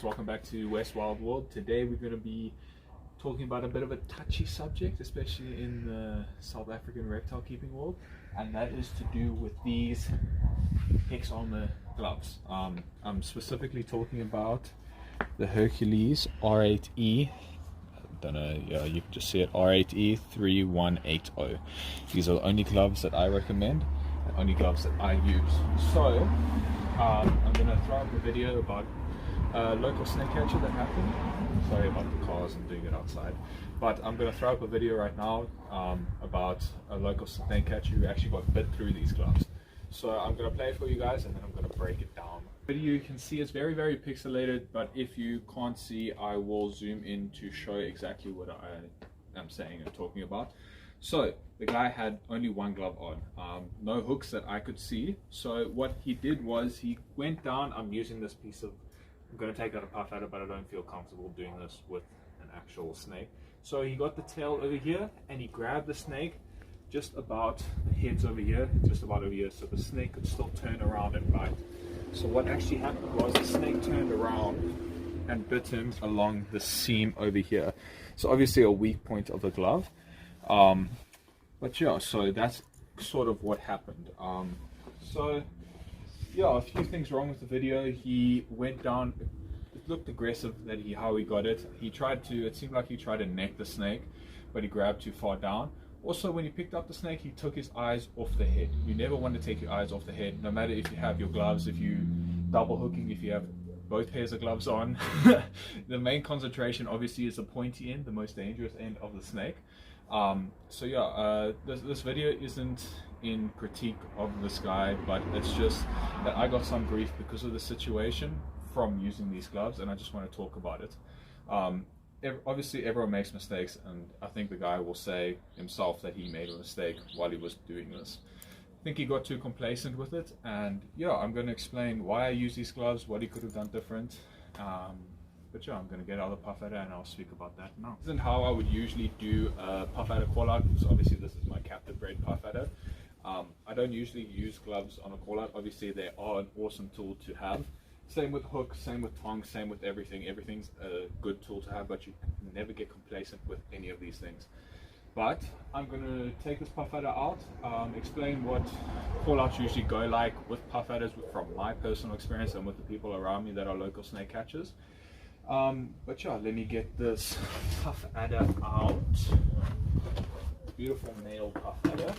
guys, welcome back to West Wild World. Today we're going to be talking about a bit of a touchy subject, especially in the South African reptile keeping world, and that is to do with these X-Armor gloves. I'm specifically talking about the Hercules R8E. Don't know, yeah, you can just see it, R8E 3180. These are the only gloves that I recommend, and only gloves that I use. So I'm going to throw up a video about a local snake catcher that happened. Sorry about the cars, I'm doing it outside. But I'm going to throw up a video right now about a local snake catcher who actually got bit through these gloves. So I'm going to play it for you guys and then I'm going to break it down. The video, you can see it's very pixelated, but if you can't see, I will zoom in to show exactly what I am saying and talking about. So the guy had only one glove on, no hooks that I could see. So what he did was he went down. I'm using this piece of, I'm going to take out a puff at it, but I don't feel comfortable doing this with an actual snake. So he got the tail over here and he grabbed the snake just about, the head's over here, just about over here, so the snake could still turn around and bite. So what actually happened was the snake turned around and bit him along the seam over here. So obviously a weak point of the glove. But yeah, so that's sort of what happened. So yeah, a few things wrong with the video. He went down, it looked aggressive that how he got it. He tried to, it seemed like he tried to neck the snake, but he grabbed too far down. Also, when he picked up the snake, he took his eyes off the head. You never want to take your eyes off the head, no matter if you have your gloves, if you double hooking, if you have both pairs of gloves on. The main concentration obviously is the pointy end, the most dangerous end of the snake. So yeah, this video isn't in critique of this guy, but it's just that I got some grief because of the situation from using these gloves, and I just want to talk about it. Obviously everyone makes mistakes, and I think the guy will say himself that he made a mistake while he was doing this. I think he got too complacent with it, and yeah, I'm going to explain why I use these gloves, what he could have done different. But yeah, I'm going to get out the puff adder and I'll speak about that now. This isn't how I would usually do a puff adder call out, because obviously this is my captive bred puff adder. I don't usually use gloves on a call out. Obviously they are an awesome tool to have. Same with hooks, same with tongs, same with everything. Everything's a good tool to have, but you can never get complacent with any of these things. But I'm going to take this puff adder out, explain what call outs usually go like with puff adders from my personal experience and with the people around me that are local snake catchers. But yeah, let me get this puff adder out. Beautiful male puff adder.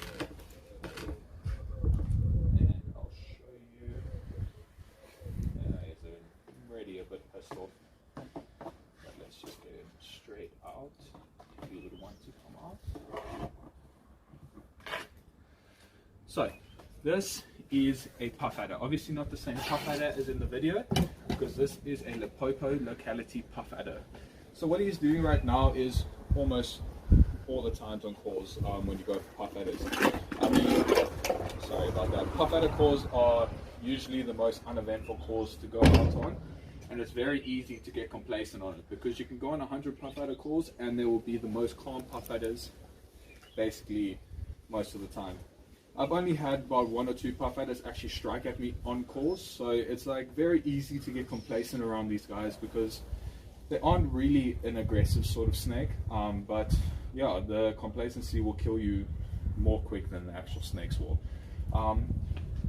And I'll show you. He's already a bit pissed off. But let's just get him straight out. If you would want to come out. So, this is a puff adder. Obviously not the same puff adder as in the video, because this is a Limpopo locality puff adder. So what he's doing right now is almost all the times on calls when you go for puff adders. I mean, sorry about that. Puff adder calls are usually the most uneventful calls to go out on, and it's very easy to get complacent on it, because you can go on 100 puff adder calls and there will be the most calm puff adders basically most of the time. I've only had about 1 or 2 puff adders actually strike at me on calls, so it's like very easy to get complacent around these guys because they aren't really an aggressive sort of snake, but yeah, the complacency will kill you more quick than the actual snakes will.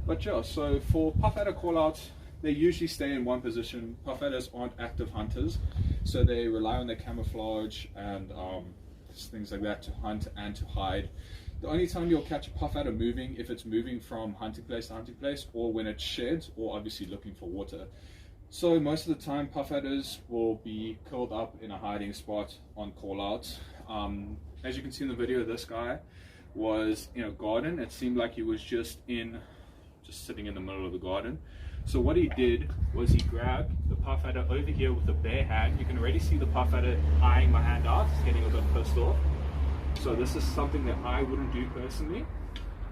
But yeah, so for puff adder call outs, they usually stay in one position. Puff adders aren't active hunters, so they rely on their camouflage and things like that to hunt and to hide. The only time you'll catch a puff adder moving, if it's moving from hunting place to hunting place, or when it sheds, or obviously looking for water. So most of the time puff adders will be curled up in a hiding spot on call outs. As you can see in the video, this guy was in a garden. It seemed like he was just sitting in the middle of the garden. So what he did was he grabbed the puff adder over here with a bare hand. You can already see the puff adder eyeing my hand out. It's getting a bit pissed off. So this is something that I wouldn't do personally.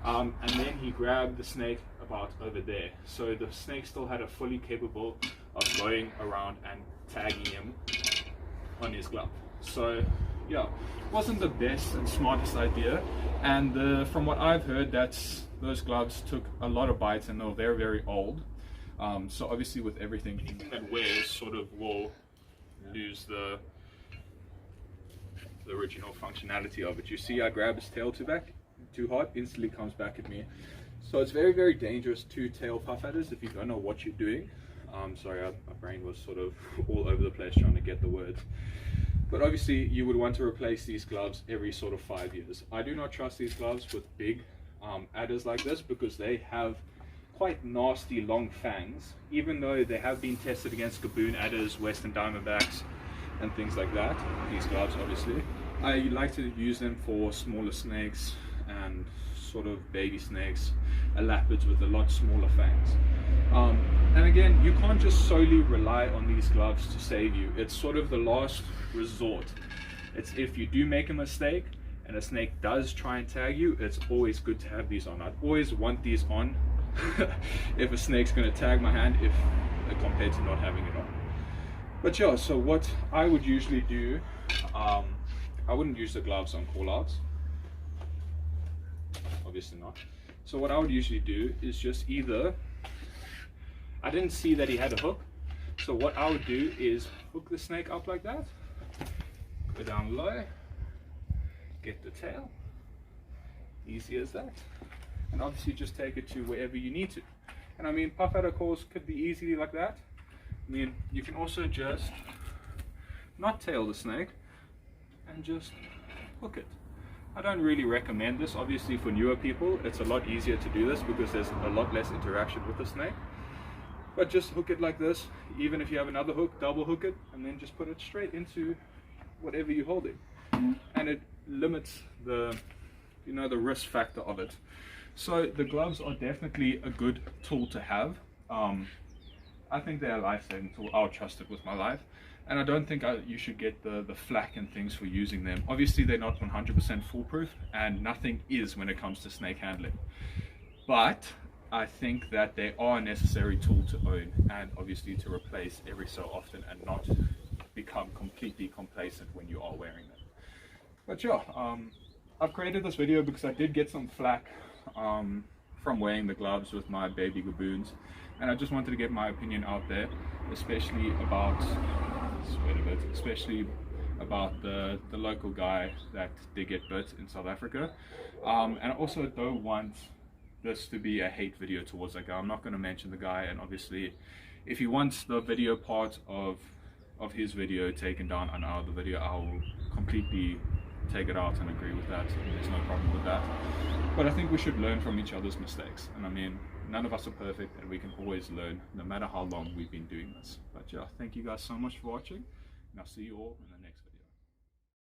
And then he grabbed the snake about over there. So the snake still had a fully capable of going around and tagging him on his glove. So yeah, wasn't the best and smartest idea. And from what I've heard, those gloves took a lot of bites and they were very old. So obviously with everything, anything that wears sort of will lose the original functionality of it. You see I grab his tail too hard, instantly comes back at me. So it's very, very dangerous to tail puff adders if you don't know what you're doing. Sorry, my brain was sort of all over the place trying to get the words. But obviously you would want to replace these gloves every sort of 5 years. I do not trust these gloves with big adders like this, because they have quite nasty long fangs, even though they have been tested against Gaboon adders, Western Diamondbacks and things like that. These gloves, obviously, I like to use them for smaller snakes and sort of baby snakes, elapids with a lot smaller fangs. And again, you can't just solely rely on these gloves to save you. It's sort of the last resort. It's if you do make a mistake and a snake does try and tag you, it's always good to have these on. I'd always want these on if a snake's going to tag my hand, compared to not having it on. But yeah, so what I would usually do, I wouldn't use the gloves on call-outs, obviously not. So what I would usually do is just either, I didn't see that he had a hook, so what I would do is hook the snake up like that, go down low, get the tail, easy as that, and obviously just take it to wherever you need to. And I mean, puff adder calls could be easily like that. I mean, you can also just not tail the snake and just hook it. I don't really recommend this, obviously for newer people. It's a lot easier to do this because there's a lot less interaction with the snake. But just hook it like this. Even if you have another hook, double hook it, and then just put it straight into whatever you're holding. And it limits the, the risk factor of it. So the gloves are definitely a good tool to have. I think they're a life-saving tool. I'll trust it with my life. And I don't think you should get the flack and things for using them. Obviously they're not 100% foolproof, and nothing is when it comes to snake handling. But I think that they are a necessary tool to own, and obviously to replace every so often, and not become completely complacent when you are wearing them. But yeah, I've created this video because I did get some flack from wearing the gloves with my baby Gaboons, and I just wanted to get my opinion out there, especially about the local guy that did get bit in South Africa. And I also don't want this to be a hate video towards that guy. I'm not going to mention the guy, and obviously if he wants the video part of his video taken down and out of the video, I will completely take it out and agree with that. There's no problem with that. But I think we should learn from each other's mistakes, and I mean, none of us are perfect, and we can always learn no matter how long we've been doing this. But yeah, thank you guys so much for watching, and I'll see you all in the next video.